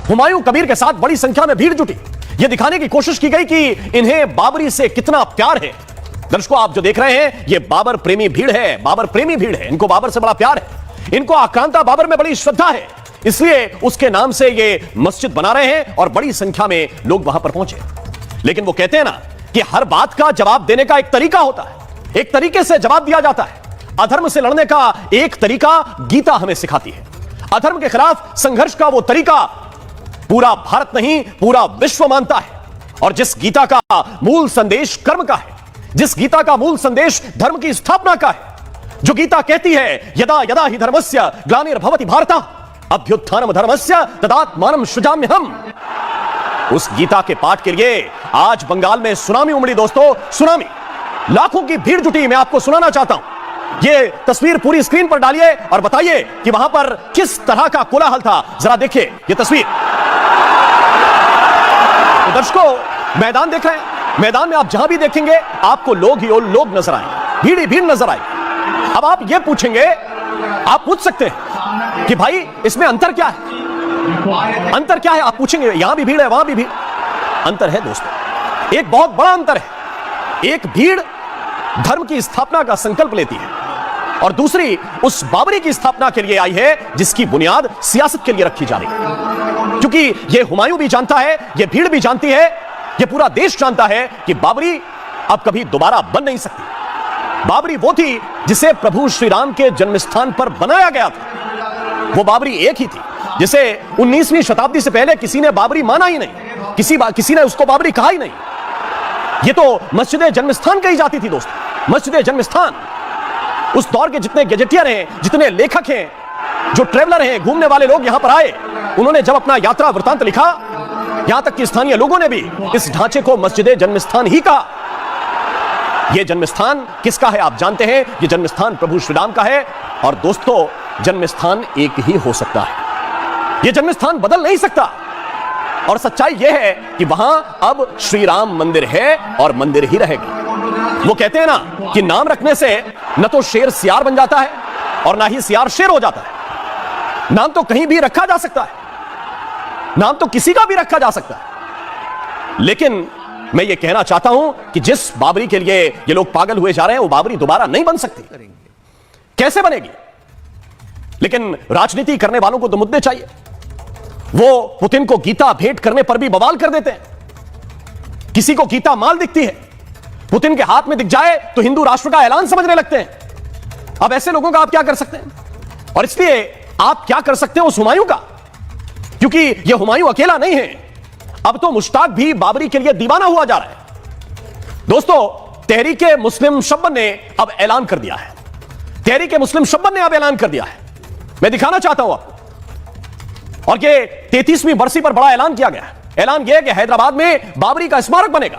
हुमायूं कबीर के साथ बड़ी संख्या में भीड़ जुटी। यह दिखाने की कोशिश की गई कि इन्हें बाबरी से कितना प्यार है। दर्शकों, आप जो देख रहे हैं यह बाबर प्रेमी भीड़ है, बाबर प्रेमी भीड़ है। इनको बाबर से बड़ा प्यार है, इनको आक्रांता बाबर में बड़ी श्रद्धा है, इसलिए उसके नाम से यह मस्जिद बना रहे हैं और बड़ी संख्या में लोग वहां पर पहुंचे। लेकिन वो कहते हैं ना कि हर बात का जवाब देने का एक तरीका होता है, एक तरीके से जवाब दिया जाता है। अधर्म से लड़ने का एक तरीका गीता हमें सिखाती है। अधर्म के खिलाफ संघर्ष का वो तरीका पूरा भारत नहीं, पूरा विश्व मानता है। और जिस गीता का मूल संदेश कर्म का है, जिस गीता का मूल संदेश धर्म की स्थापना का है, जो गीता कहती है यदा यदा ही धर्मस्य ग्लानिर्भवति भारत अभ्युत्थानम धर्मस्य तदात्मानं सृजाम्यहम्, उस गीता के पाठ के लिए आज बंगाल में सुनामी उमड़ी। दोस्तों, सुनामी, लाखों की भीड़ जुटी। मैं आपको सुनाना चाहता हूं, ये तस्वीर पूरी स्क्रीन पर डालिए और बताइए कि वहां पर किस तरह का कोलाहल था। जरा देखिए ये तस्वीर। तो दर्शकों, मैदान देख रहे हैं, मैदान में आप जहां भी देखेंगे आपको लोग ही लोग नजर आएंगे, भीड़ ही भीड़ नजर आएगी। अब आप ये पूछेंगे, आप पूछ सकते हैं कि भाई इसमें अंतर क्या है, अंतर क्या है? आप पूछेंगे, यहां भी भीड़ है, वहां भी भीड़। अंतर है दोस्तों, एक बहुत बड़ा अंतर है। एक भीड़ धर्म की स्थापना का संकल्प लेती है और दूसरी उस बाबरी की स्थापना के लिए आई है जिसकी बुनियाद सियासत के लिए रखी जा रही है। क्योंकि यह हुमायूं भी जानता है, यह भीड़ भी जानती है, यह पूरा देश जानता है कि बाबरी अब कभी दोबारा बन नहीं सकती। बाबरी वो थी जिसे प्रभु श्री राम के जन्मस्थान पर बनाया गया था। वो बाबरी एक ही थी जिसे 19वीं शताब्दी से पहले किसी ने बाबरी माना ही नहीं, किसी ने उसको बाबरी कहा ही नहीं। ये तो मस्जिद जन्मस्थान कही जाती थी दोस्तों, मस्जिद जन्मस्थान। उस दौर के जितने गैजेटियर हैं, जितने लेखक हैं, जो ट्रेवलर हैं, घूमने वाले लोग यहां पर आए, उन्होंने जब अपना यात्रा वृत्तांत लिखा, यहां तक कि स्थानीय लोगों ने भी इस ढांचे को मस्जिद जन्मस्थान ही कहा। यह जन्मस्थान किसका है आप जानते हैं? यह जन्मस्थान प्रभु श्री राम का है। और दोस्तों, जन्मस्थान एक ही हो सकता है, यह जन्मस्थान बदल नहीं सकता। और सच्चाई यह है कि वहां अब श्री राम मंदिर है और मंदिर ही रहेगा। वो कहते हैं ना कि नाम रखने से न तो शेर सियार बन जाता है और ना ही सियार शेर हो जाता है। नाम तो कहीं भी रखा जा सकता है, नाम तो किसी का भी रखा जा सकता है। लेकिन मैं ये कहना चाहता हूं कि जिस बाबरी के लिए ये लोग पागल हुए जा रहे हैं, वो बाबरी दोबारा नहीं बन सकती। कैसे बनेगी? लेकिन राजनीति करने वालों को तो मुद्दे चाहिए। वो पुतिन को गीता भेंट करने पर भी बवाल कर देते हैं। किसी को गीता माल दिखती है, पुतिन के हाथ में दिख जाए तो हिंदू राष्ट्र का ऐलान समझने लगते हैं। अब ऐसे लोगों का आप क्या कर सकते हैं? और इसलिए आप क्या कर सकते हैं उस हुमायूं का, क्योंकि यह हुमायूं अकेला नहीं है। अब तो मुश्ताक भी बाबरी के लिए दीवाना हुआ जा रहा है। दोस्तों, तहरीके मुस्लिम शब्बन ने अब ऐलान कर दिया है, तहरीके मुस्लिम शब्बन ने अब ऐलान कर दिया है। मैं दिखाना चाहता हूं आपको। और ये 33वीं बरसी पर बड़ा ऐलान किया गया है। ऐलान यह है कि हैदराबाद में बाबरी का स्मारक बनेगा,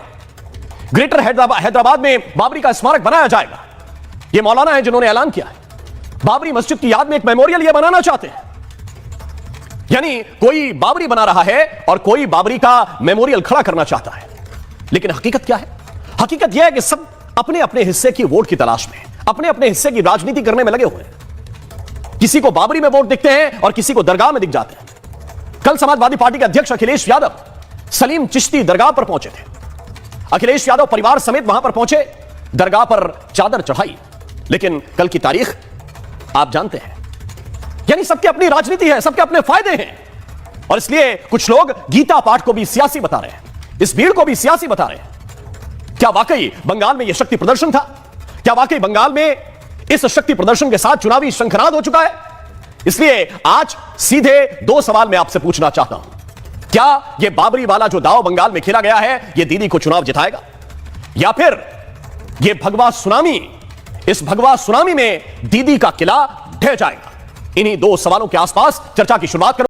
ग्रेटर हैदराबाद में बाबरी का स्मारक बनाया जाएगा। ये मौलाना है जिन्होंने ऐलान किया है। बाबरी मस्जिद की याद में एक मेमोरियल ये बनाना चाहते हैं। यानी कोई बाबरी बना रहा है और कोई बाबरी का मेमोरियल खड़ा करना चाहता है। लेकिन हकीकत क्या है? हकीकत यह है कि सब अपने अपने हिस्से की वोट की तलाश में, अपने अपने हिस्से की राजनीति करने में लगे हुए हैं। किसी को बाबरी में वोट दिखते हैं और किसी को दरगाह में दिख जाते हैं। कल समाजवादी पार्टी के अध्यक्ष अखिलेश यादव सलीम चिश्ती दरगाह पर पहुंचे थे। अखिलेश यादव परिवार समेत वहां पर पहुंचे, दरगाह पर चादर चढ़ाई। लेकिन कल की तारीख आप जानते हैं। यानी सबके अपनी राजनीति है, सबके अपने फायदे हैं। और इसलिए कुछ लोग गीता पाठ को भी सियासी बता रहे हैं, इस भीड़ को भी सियासी बता रहे हैं। क्या वाकई बंगाल में यह शक्ति प्रदर्शन था? क्या वाकई बंगाल में इस शक्ति प्रदर्शन के साथ चुनावी शंखनाद हो चुका है? इसलिए आज सीधे दो सवाल मैं आपसे पूछना चाहता हूं। क्या यह बाबरी वाला जो दांव बंगाल में खेला गया है, यह दीदी को चुनाव जिताएगा, या फिर यह भगवा सुनामी, इस भगवा सुनामी में दीदी का किला ढह जाएगा? इन्हीं दो सवालों के आसपास चर्चा की शुरुआत करें।